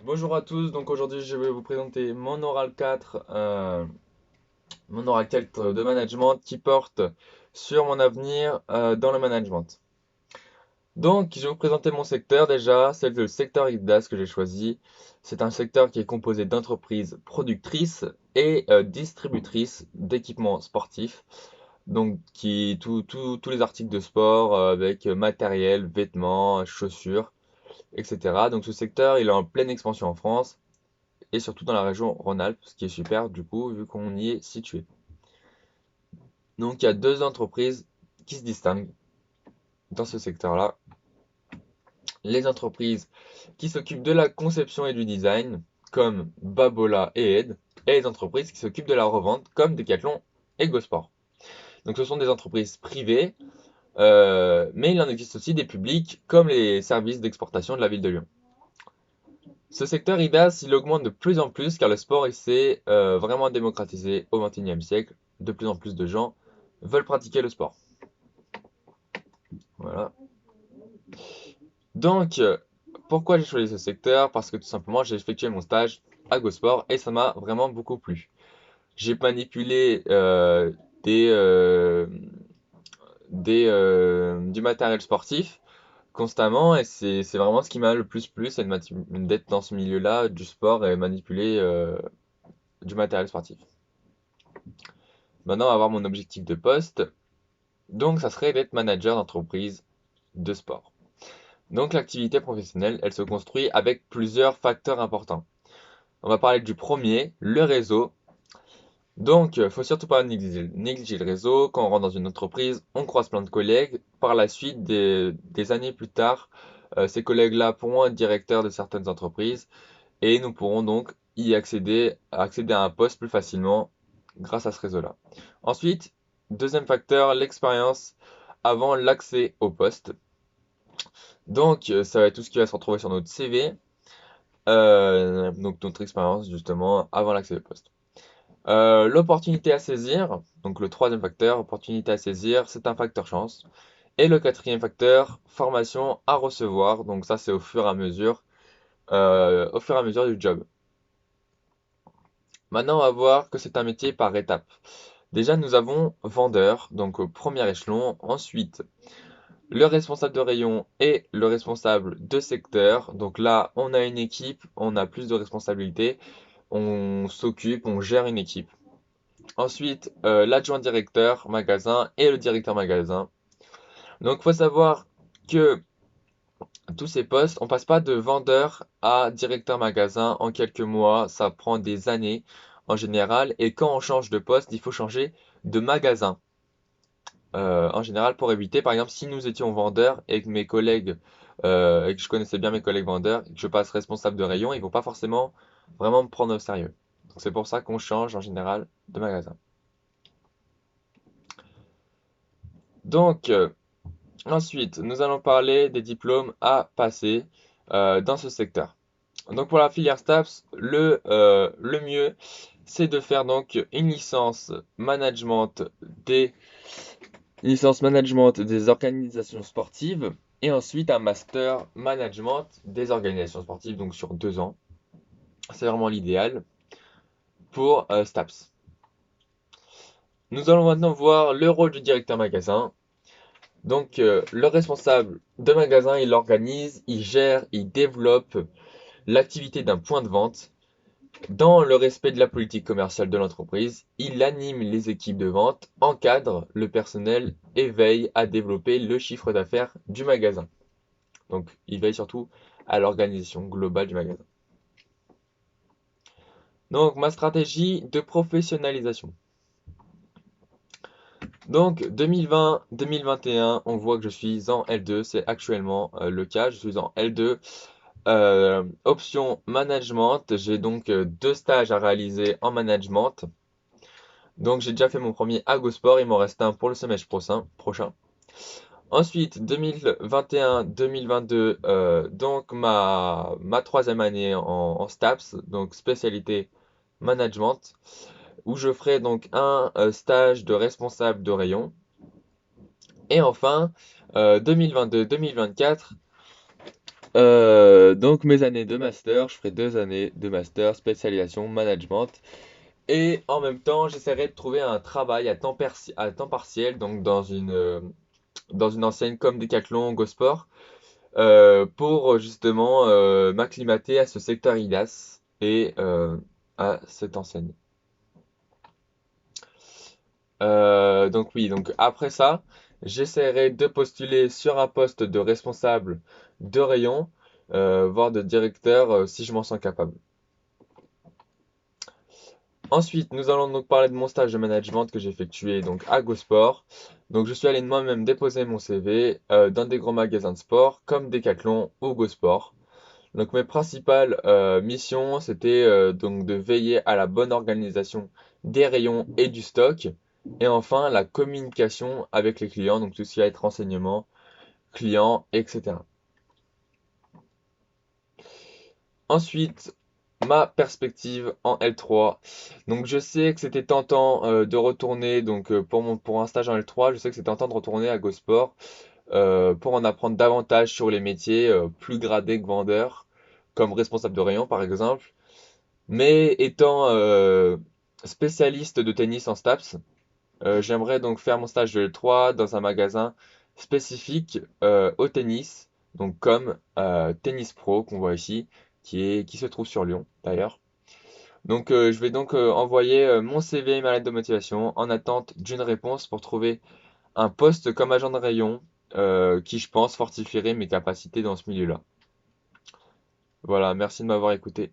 Bonjour à tous, donc aujourd'hui je vais vous présenter mon oral 4, mon oral 4 de management qui porte sur mon avenir dans le management. Donc je vais vous présenter mon secteur déjà, c'est le secteur IDAS que j'ai choisi. C'est un secteur qui est composé d'entreprises productrices et distributrices d'équipements sportifs. Donc tous les articles de sport avec matériel, vêtements, chaussures, etc. Donc ce secteur il est en pleine expansion en France et surtout dans la région Rhône-Alpes, ce qui est super du coup, vu qu'on y est situé. Donc il y a deux entreprises qui se distinguent dans ce secteur-là. Les entreprises qui s'occupent de la conception et du design, comme Babola et Ed, et les entreprises qui s'occupent de la revente, comme Decathlon et Gosport. Donc ce sont des entreprises privées, mais il en existe aussi des publics, comme les services d'exportation de la ville de Lyon. Ce secteur IDAS, il augmente de plus en plus car le sport il s'est vraiment démocratisé au XXIe siècle. De plus en plus de gens veulent pratiquer le sport. Voilà. Donc, pourquoi j'ai choisi ce secteur? Parce que tout simplement, j'ai effectué mon stage à GoSport et ça m'a vraiment beaucoup plu. J'ai manipulé des, euh, du matériel sportif constamment et c'est vraiment ce qui m'a le plus plu, c'est d'être dans ce milieu-là du sport et manipuler du matériel sportif. Maintenant, on va voir mon objectif de poste. Donc, ça serait d'être manager d'entreprise de sport. Donc, l'activité professionnelle, elle se construit avec plusieurs facteurs importants. On va parler du premier, le réseau. Donc, faut surtout pas négliger le réseau. Quand on rentre dans une entreprise, on croise plein de collègues. Par la suite, des années plus tard, ces collègues-là pourront être directeurs de certaines entreprises et nous pourrons donc accéder à un poste plus facilement grâce à ce réseau-là. Ensuite, deuxième facteur, l'expérience avant l'accès au poste. Donc, ça va être tout ce qui va se retrouver sur notre CV, donc notre expérience justement avant l'accès au poste. L'opportunité à saisir, donc le troisième facteur, opportunité à saisir, c'est un facteur chance. Et le quatrième facteur, formation à recevoir, donc ça c'est au fur et à mesure du job. Maintenant, on va voir que c'est un métier par étapes. Déjà, nous avons vendeur, donc au premier échelon. Ensuite, le responsable de rayon et le responsable de secteur. Donc là, on a une équipe, on a plus de responsabilités, on s'occupe, on gère une équipe. Ensuite, l'adjoint directeur magasin et le directeur magasin. Donc, il faut savoir que tous ces postes, on passe pas de vendeur à directeur magasin en quelques mois, ça prend des années en général. Et quand on change de poste, il faut changer de magasin. En général, pour éviter, par exemple, si nous étions vendeurs et que mes collègues, et que je connaissais bien mes collègues vendeurs, et que je passe responsable de rayon, ils vont pas forcément vraiment me prendre au sérieux. Donc c'est pour ça qu'on change en général de magasin. Donc, ensuite, nous allons parler des diplômes à passer dans ce secteur. Donc pour la filière STAPS, le mieux, c'est de faire donc des une licence management des organisations sportives et ensuite un master management des organisations sportives, donc sur 2 ans. C'est vraiment l'idéal pour STAPS. Nous allons maintenant voir le rôle du directeur magasin. Donc le responsable de magasin, il organise, il gère, il développe l'activité d'un point de vente. Dans le respect de la politique commerciale de l'entreprise, il anime les équipes de vente, encadre le personnel et veille à développer le chiffre d'affaires du magasin. Donc, il veille surtout à l'organisation globale du magasin. Donc, ma stratégie de professionnalisation. Donc, 2020-2021, on voit que je suis en L2, c'est actuellement le cas, je suis en L2. Option management, j'ai donc 2 stages à réaliser en management. Donc, j'ai déjà fait mon premier à GoSport, il m'en reste un pour le semestre prochain. Ensuite, 2021-2022, donc ma troisième année en STAPS, donc spécialité management, où je ferai donc un stage de responsable de rayon. Et enfin, 2022-2024, Donc mes années de master, je ferai 2 années de master, spécialisation management. Et en même temps, j'essaierai de trouver un travail à temps partiel, donc dans une enseigne comme Decathlon, Go-Sport, pour justement m'acclimater à ce secteur IDAS et à cette enseigne. Donc oui, donc après ça, j'essaierai de postuler sur un poste de responsable de rayon, voire de directeur si je m'en sens capable. Ensuite, nous allons donc parler de mon stage de management que j'ai effectué donc à GoSport. Donc je suis allé moi-même déposer mon CV dans des grands magasins de sport comme Decathlon ou GoSport. Donc mes principales missions, c'était donc de veiller à la bonne organisation des rayons et du stock. Et enfin, la communication avec les clients, donc tout ce qui va être renseignement, clients, etc. Ensuite, ma perspective en L3. Donc je sais que c'était tentant de retourner, donc pour un stage en L3, je sais que c'était tentant de retourner à GoSport pour en apprendre davantage sur les métiers plus gradés que vendeur, comme responsable de rayon par exemple. Mais étant spécialiste de tennis en STAPS, j'aimerais donc faire mon stage de L3 dans un magasin spécifique au tennis, donc comme Tennis Pro qu'on voit ici, qui se trouve sur Lyon d'ailleurs. Donc je vais donc envoyer mon CV et ma lettre de motivation en attente d'une réponse pour trouver un poste comme agent de rayon qui je pense fortifierait mes capacités dans ce milieu-là. Voilà, merci de m'avoir écouté.